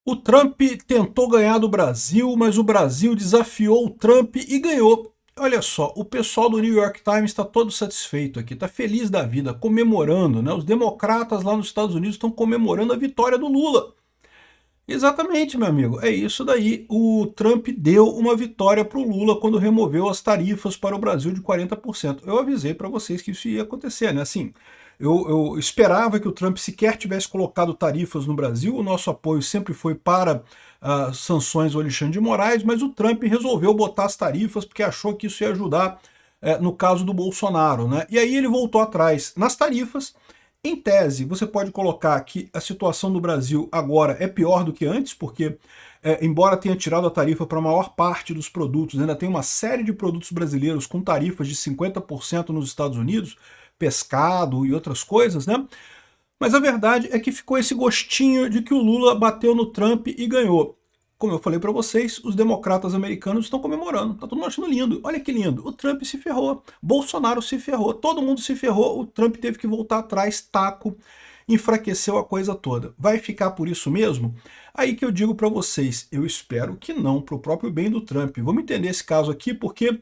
O Trump tentou ganhar do Brasil, mas o Brasil desafiou o Trump e ganhou. Olha só, o pessoal do New York Times está todo satisfeito aqui, está feliz da vida, comemorando, né? Os democratas lá nos Estados Unidos estão comemorando a vitória do Lula. Exatamente, meu amigo, é isso daí. O Trump deu uma vitória para o Lula quando removeu as tarifas para o Brasil de 40%. Eu avisei para vocês que isso ia acontecer, né? Assim, eu esperava que o Trump sequer tivesse colocado tarifas no Brasil. O nosso apoio sempre foi para sanções ao Alexandre de Moraes, mas o Trump resolveu botar as tarifas porque achou que isso ia ajudar no caso do Bolsonaro, né? E aí ele voltou atrás nas tarifas. Em tese, você pode colocar que a situação do Brasil agora é pior do que antes, porque, embora tenha tirado a tarifa para a maior parte dos produtos, ainda tem uma série de produtos brasileiros com tarifas de 50% nos Estados Unidos, pescado e outras coisas, né? Mas a verdade é que ficou esse gostinho de que o Lula bateu no Trump e ganhou. Como eu falei para vocês, os democratas americanos estão comemorando, tá todo mundo achando lindo. Olha que lindo, o Trump se ferrou, Bolsonaro se ferrou, todo mundo se ferrou, o Trump teve que voltar atrás, taco, enfraqueceu a coisa toda. Vai ficar por isso mesmo? Aí que eu digo para vocês, eu espero que não, para o próprio bem do Trump. Vamos entender esse caso aqui porque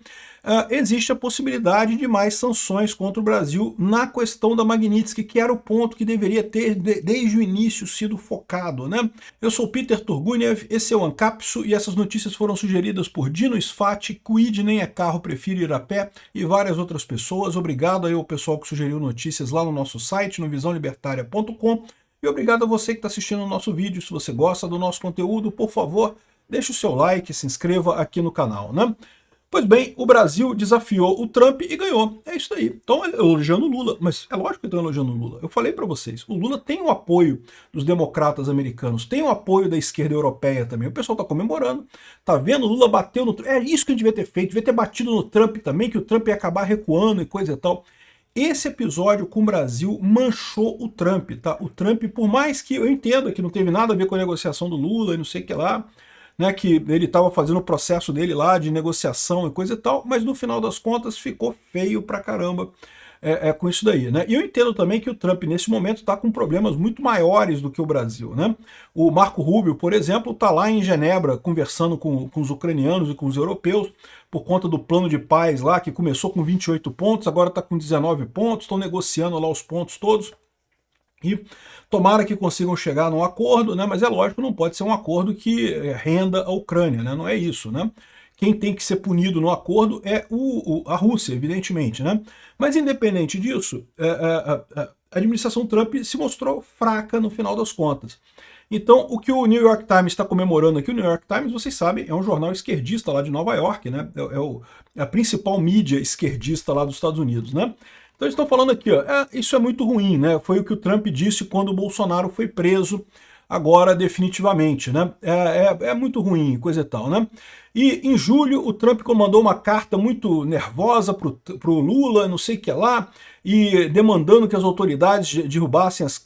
existe a possibilidade de mais sanções contra o Brasil na questão da Magnitsky, que era o ponto que deveria ter desde o início sido focado, né? Eu sou Peter Turguniev, esse é o Ancapso e essas notícias foram sugeridas por Dino Sfati, Quid nem é carro, prefiro ir a pé e várias outras pessoas. Obrigado aí ao pessoal que sugeriu notícias lá no nosso site, no visãolibertaria.com. E obrigado a você que está assistindo o nosso vídeo. Se você gosta do nosso conteúdo, por favor, deixe o seu like, se inscreva aqui no canal, né? Pois bem, o Brasil desafiou o Trump e ganhou. É isso aí. Estão elogiando o Lula, mas é lógico que estão elogiando o Lula. Eu falei para vocês, o Lula tem o apoio dos democratas americanos, tem o apoio da esquerda europeia também. O pessoal está comemorando, tá vendo? O Lula bateu no Trump. É isso que a gente devia ter feito, devia ter batido no Trump também, que o Trump ia acabar recuando e coisa e tal. Esse episódio com o Brasil manchou o Trump, tá? O Trump, por mais que eu entenda que não teve nada a ver com a negociação do Lula e não sei o que lá, né, que ele estava fazendo o processo dele lá de negociação e coisa e tal, mas no final das contas ficou feio pra caramba com isso daí, né? E eu entendo também que o Trump nesse momento está com problemas muito maiores do que o Brasil, né? O Marco Rubio, por exemplo, está lá em Genebra conversando com os ucranianos e com os europeus por conta do plano de paz lá, que começou com 28 pontos, agora está com 19 pontos, estão negociando lá os pontos todos. E tomara que consigam chegar num acordo, né? Mas é lógico, não pode ser um acordo que renda a Ucrânia, né? Não é isso, né? Quem tem que ser punido no acordo é a Rússia, evidentemente, né? Mas independente disso, a administração Trump se mostrou fraca no final das contas. Então, o que o New York Times está comemorando aqui, o New York Times, vocês sabem, é um jornal esquerdista lá de Nova York, né? É a principal mídia esquerdista lá dos Estados Unidos, né? Então eles estão falando aqui, ó, isso é muito ruim, né? Foi o que o Trump disse quando o Bolsonaro foi preso, agora definitivamente, né? É muito ruim, coisa e tal, né? E em julho o Trump mandou uma carta muito nervosa pro Lula, não sei o que lá, e demandando que as autoridades derrubassem as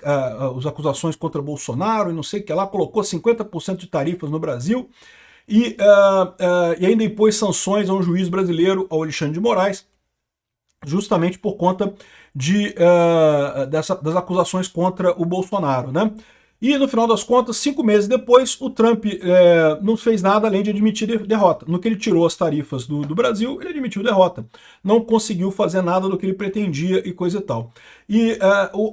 acusações contra Bolsonaro, e não sei o que lá, colocou 50% de tarifas no Brasil, e ainda impôs sanções a um juiz brasileiro, ao Alexandre de Moraes, justamente por conta das acusações contra o Bolsonaro, né? E no final das contas, 5 meses depois, o Trump não fez nada além de admitir derrota. No que ele tirou as tarifas do Brasil, ele admitiu derrota. Não conseguiu fazer nada do que ele pretendia e coisa e tal. E,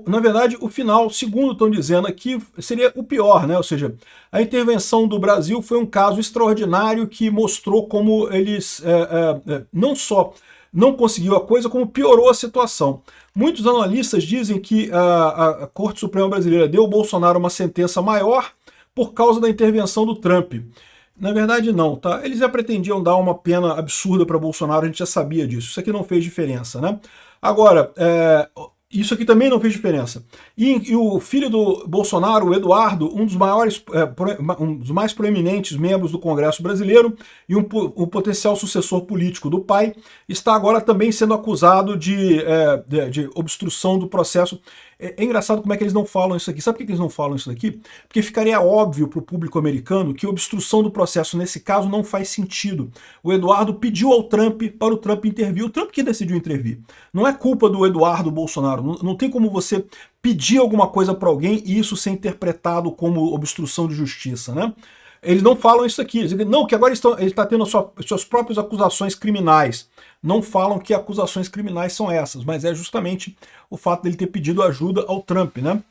na verdade, o final, segundo estão dizendo aqui, seria o pior, né? Ou seja, a intervenção do Brasil foi um caso extraordinário que mostrou como eles não só não conseguiu a coisa, como piorou a situação. Muitos analistas dizem que a Corte Suprema Brasileira deu ao Bolsonaro uma sentença maior por causa da intervenção do Trump. Na verdade, não, tá? Eles já pretendiam dar uma pena absurda para Bolsonaro, a gente já sabia disso. Isso aqui não fez diferença, né? Agora, isso aqui também não fez diferença. E o filho do Bolsonaro, o Eduardo, um dos mais proeminentes membros do Congresso brasileiro e o potencial sucessor político do pai, está agora também sendo acusado de obstrução do processo É engraçado como é que eles não falam isso aqui. Sabe por que eles não falam isso daqui? Porque ficaria óbvio para o público americano que obstrução do processo nesse caso não faz sentido. O Eduardo pediu ao Trump para o Trump intervir. O Trump que decidiu intervir. Não é culpa do Eduardo Bolsonaro. Não tem como você pedir alguma coisa para alguém e isso ser interpretado como obstrução de justiça, né? Eles não falam isso aqui. Eles dizem, não, que agora ele está tendo suas próprias acusações criminais. Não falam que acusações criminais são essas, mas é justamente o fato dele ter pedido ajuda ao Trump, né?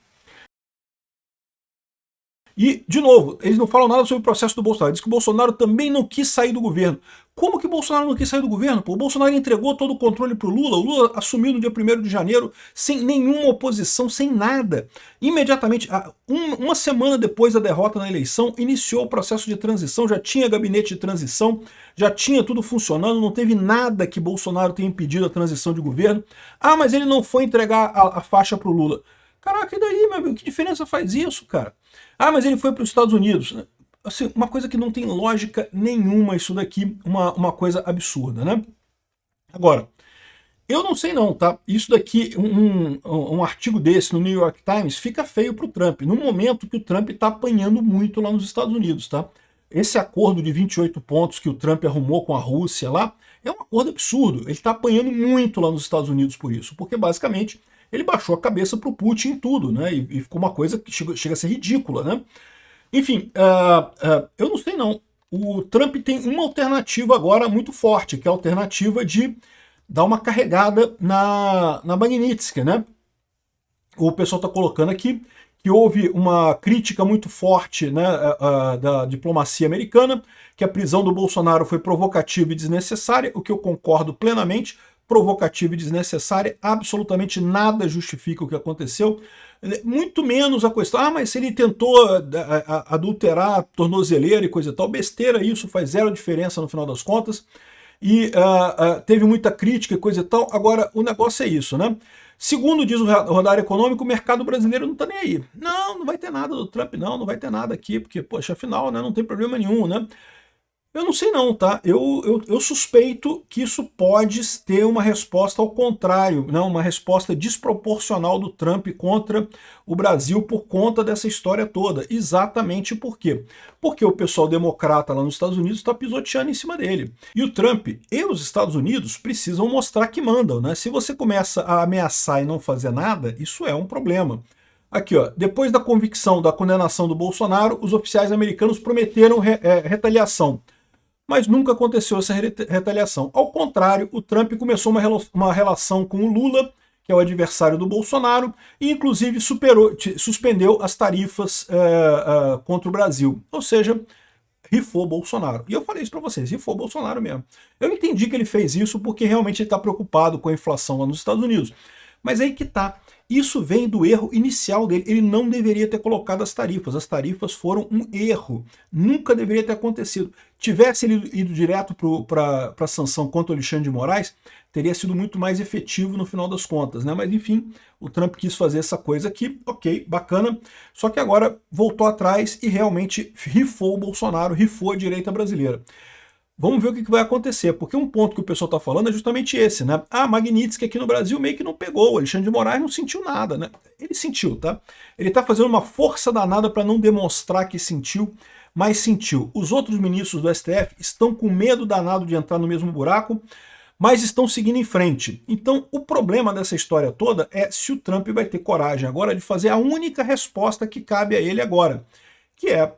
E, de novo, eles não falam nada sobre o processo do Bolsonaro. Diz que o Bolsonaro também não quis sair do governo. Como que o Bolsonaro não quis sair do governo? Pô, o Bolsonaro entregou todo o controle para o Lula assumiu no dia 1º de janeiro, sem nenhuma oposição, sem nada. Imediatamente, uma semana depois da derrota na eleição, iniciou o processo de transição, já tinha gabinete de transição, já tinha tudo funcionando, não teve nada que Bolsonaro tenha impedido a transição de governo. Ah, mas ele não foi entregar a faixa para o Lula. Caraca, e daí, meu amigo? Que diferença faz isso, cara? Ah, mas ele foi para os Estados Unidos. Assim, uma coisa que não tem lógica nenhuma isso daqui, uma coisa absurda, né? Agora, eu não sei não, tá? Isso daqui, um artigo desse no New York Times fica feio para o Trump, no momento que o Trump está apanhando muito lá nos Estados Unidos, tá? Esse acordo de 28 pontos que o Trump arrumou com a Rússia lá, é um acordo absurdo. Ele está apanhando muito lá nos Estados Unidos por isso, porque basicamente ele baixou a cabeça para o Putin em tudo, né? E ficou uma coisa que chega a ser ridícula, né? Enfim, eu não sei não. O Trump tem uma alternativa agora muito forte, que é a alternativa de dar uma carregada na Magnitsky, né? O pessoal está colocando aqui que houve uma crítica muito forte, né, da diplomacia americana, que a prisão do Bolsonaro foi provocativa e desnecessária, o que eu concordo plenamente. Provocativa e desnecessária, absolutamente nada justifica o que aconteceu, muito menos a questão, mas se ele tentou adulterar a tornozeleira e coisa e tal, besteira, isso faz zero diferença no final das contas, e teve muita crítica e coisa e tal. Agora, o negócio é isso, né? Segundo diz o Radar Econômico, o mercado brasileiro não tá nem aí. Não vai ter nada do Trump, não vai ter nada aqui, porque, poxa, afinal, né, não tem problema nenhum, né? Eu não sei não, tá? Eu suspeito que isso pode ter uma resposta ao contrário, né? Uma resposta desproporcional do Trump contra o Brasil por conta dessa história toda. Exatamente por quê? Porque o pessoal democrata lá nos Estados Unidos está pisoteando em cima dele. E o Trump e os Estados Unidos precisam mostrar que mandam, né? Se você começa a ameaçar e não fazer nada, isso é um problema. Aqui, ó, depois da convicção da condenação do Bolsonaro, os oficiais americanos prometeram retaliação. Mas nunca aconteceu essa retaliação. Ao contrário, o Trump começou uma relação com o Lula, que é o adversário do Bolsonaro, e inclusive suspendeu as tarifas contra o Brasil. Ou seja, rifou Bolsonaro. E eu falei isso para vocês, rifou Bolsonaro mesmo. Eu entendi que ele fez isso porque realmente ele está preocupado com a inflação lá nos Estados Unidos. Mas aí que tá. Isso vem do erro inicial dele. Ele não deveria ter colocado as tarifas. As tarifas foram um erro. Nunca deveria ter acontecido. Tivesse ele ido direto para a sanção contra o Alexandre de Moraes, teria sido muito mais efetivo no final das contas, né? Mas enfim, o Trump quis fazer essa coisa aqui, ok, bacana. Só que agora voltou atrás e realmente rifou o Bolsonaro, rifou a direita brasileira. Vamos ver o que vai acontecer, porque um ponto que o pessoal está falando é justamente esse, né? Ah, Magnitsky aqui no Brasil meio que não pegou, o Alexandre de Moraes não sentiu nada, né? Ele sentiu, tá? Ele está fazendo uma força danada para não demonstrar que sentiu, mas sentiu. Os outros ministros do STF estão com medo danado de entrar no mesmo buraco, mas estão seguindo em frente. Então, o problema dessa história toda é se o Trump vai ter coragem agora de fazer a única resposta que cabe a ele agora, que é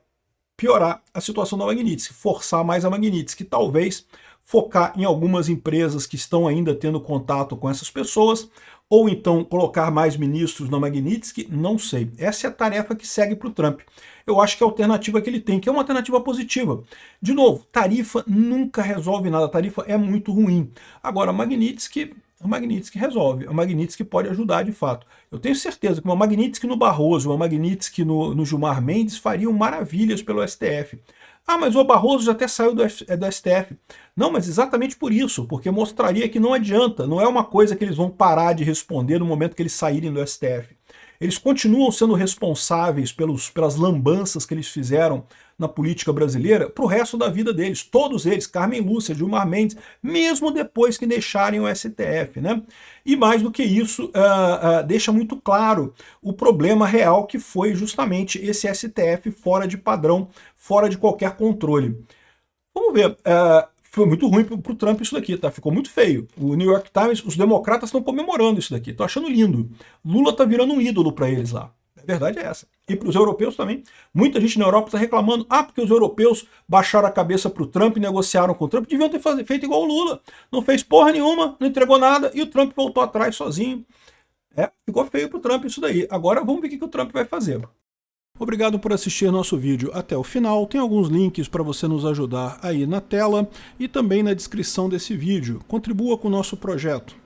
piorar a situação da Magnitsky, forçar mais a Magnitsky, talvez focar em algumas empresas que estão ainda tendo contato com essas pessoas, ou então colocar mais ministros na Magnitsky, não sei. Essa é a tarefa que segue para o Trump. Eu acho que é a alternativa que ele tem, que é uma alternativa positiva. De novo, tarifa nunca resolve nada, a tarifa é muito ruim. Agora, a Magnitsky resolve, a Magnitsky pode ajudar de fato. Eu tenho certeza que uma Magnitsky no Barroso, uma Magnitsky no Gilmar Mendes fariam maravilhas pelo STF. Ah, mas o Barroso já até saiu do STF. Não, mas exatamente por isso, porque mostraria que não adianta, não é uma coisa que eles vão parar de responder no momento que eles saírem do STF. Eles continuam sendo responsáveis pelas lambanças que eles fizeram na política brasileira para o resto da vida deles. Todos eles, Carmen Lúcia, Gilmar Mendes, mesmo depois que deixarem o STF, né? E mais do que isso, deixa muito claro o problema real que foi justamente esse STF fora de padrão, fora de qualquer controle. Vamos ver. Foi muito ruim para o Trump isso daqui, tá? Ficou muito feio. O New York Times, os democratas estão comemorando isso daqui, estão achando lindo. Lula tá virando um ídolo para eles lá. A verdade é essa. E para os europeus também. Muita gente na Europa está reclamando, porque os europeus baixaram a cabeça para o Trump e negociaram com o Trump. Deviam ter feito igual o Lula. Não fez porra nenhuma, não entregou nada e o Trump voltou atrás sozinho. Ficou feio para o Trump isso daí. Agora vamos ver o que o Trump vai fazer. Obrigado por assistir nosso vídeo até o final. Tem alguns links para você nos ajudar aí na tela e também na descrição desse vídeo. Contribua com o nosso projeto.